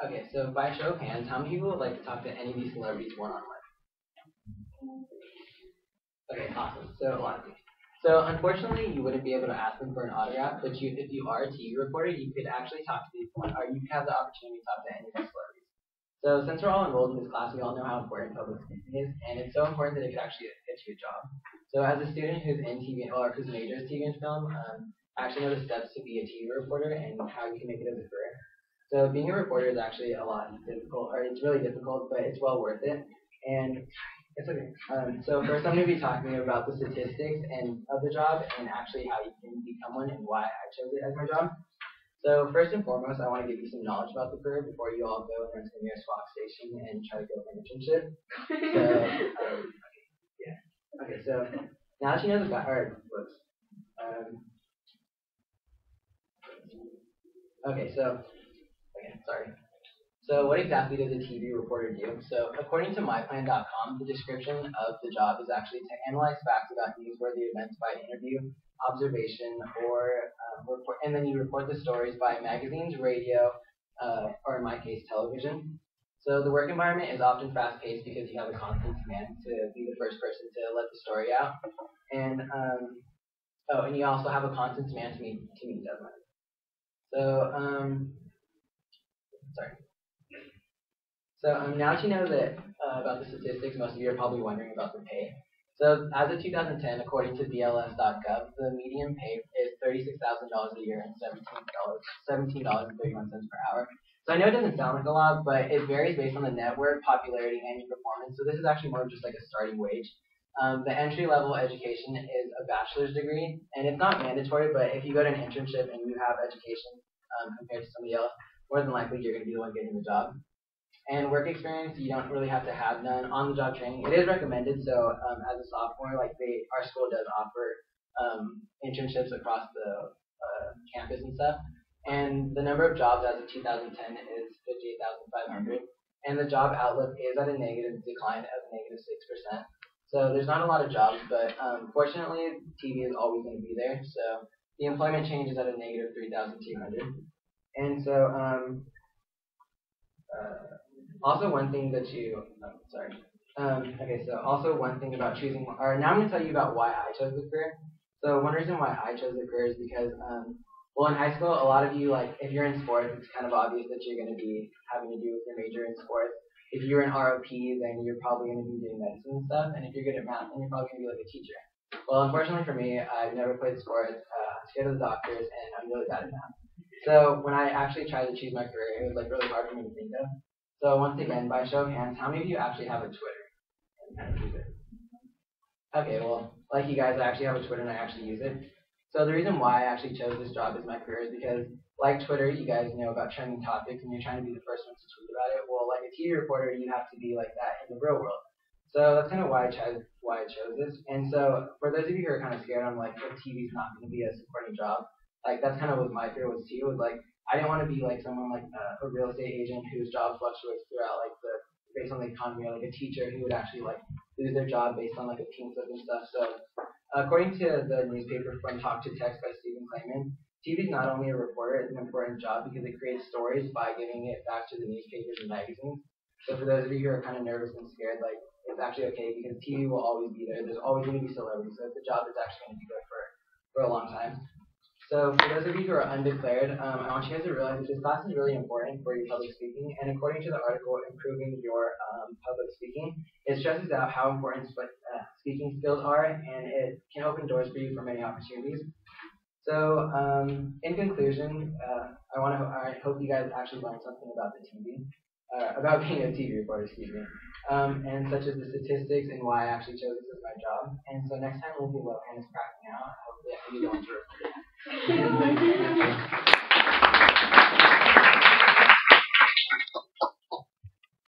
Okay, so by show of hands, how many people would like to talk to any of these celebrities one-on-one? Okay, awesome. So a lot of you. So unfortunately, you wouldn't be able to ask them for an autograph, but if you are a TV reporter, you could actually talk to these one, or you could have the opportunity to talk to any of these celebrities. So since we're all enrolled in this class, we all know how important public speaking is, and it's so important that it could actually get you a job. So as a student who's in TV or whose major is TV and film, I actually know the steps to be a TV reporter and how you can make it as a career. So being a reporter is actually a lot difficult, or it's really difficult, but it's well worth it. And it's okay. So first I'm going to be talking about the statistics and of the job and actually how you can become one and why I chose it as my job. So first and foremost, I want to give you some knowledge about the career before you all go and run to the nearest Fox station and try to go for an internship. So, yeah. Okay, so now that you know the sorry. So what exactly does a TV reporter do? So according to myplan.com, the description of the job is actually to analyze facts about newsworthy events by interview, observation, or report, and then you report the stories by magazines, radio, or in my case, television. So the work environment is often fast-paced because you have a constant command to be the first person to let the story out, and and you also have a constant command to meet deadlines. So sorry. So now that you know that about the statistics, most of you are probably wondering about the pay. So as of 2010, according to BLS.gov, the median pay is $36,000 a year and $17.31 per hour. So I know it doesn't sound like a lot, but it varies based on the network, popularity, and your performance. So this is actually more of just like a starting wage. The entry-level education is a bachelor's degree, and it's not mandatory, but if you go to an internship and you have education compared to somebody else, more than likely you're going to be the one getting the job. And work experience, you don't really have to have none. On-the-job training, it is recommended. So as a sophomore, our school does offer internships across the campus and stuff. And the number of jobs as of 2010 is 58,500. And the job outlook is at a negative decline of -6%. So there's not a lot of jobs, but fortunately, TV is always going to be there. So the employment change is at a negative 3,200. And so also one thing that also one thing about choosing, or now I'm going to tell you about why I chose the career. So one reason why I chose the career is because, well, in high school, a lot of you, if you're in sports, it's kind of obvious that you're going to be having to do with your major in sports. If you're in ROP, then you're probably going to be doing medicine and stuff. And if you're good at math, then you're probably going to be like a teacher. Well, unfortunately for me, I've never played sports. I'm scared of the doctors, and I'm really bad at math. So when I actually tried to choose my career, it was really hard for me to think of. So once again, by show of hands, how many of you actually have a Twitter and kind of use it? Okay, well, like you guys, I actually have a Twitter and I actually use it. So the reason why I actually chose this job as my career is because, like Twitter, you guys know about trending topics and you're trying to be the first one to tweet about it. Well, like a TV reporter, you have to be like that in the real world. So that's kind of why I chose this. And so for those of you who are kind of scared, I'm like, if TV's not going to be a supporting job, that's kind of what my fear was too. Was I didn't want to be like someone like a real estate agent whose job fluctuates throughout based on the economy, or like a teacher who would actually lose their job based on a pink slip and stuff. So according to the newspaper From Talk to Text by Stephen Clayman, TV is not only a reporter, it's an important job because it creates stories by giving it back to the newspapers and magazines. So for those of you who are kind of nervous and scared, it's actually okay because TV will always be there. There's always going to be celebrities, so it's a job that's actually going to be there for a long time. So for those of you who are undeclared, I want you guys to realize that this class is really important for your public speaking. And according to the article, Improving Your Public Speaking, it stresses out how important speaking skills are, and it can open doors for you for many opportunities. So in conclusion, I hope you guys actually learned something about the TV, about being a TV reporter, and such as the statistics and why I actually chose this as my job. And so next time Lindsay Lohan is cracking out, hopefully I can be the one to report it.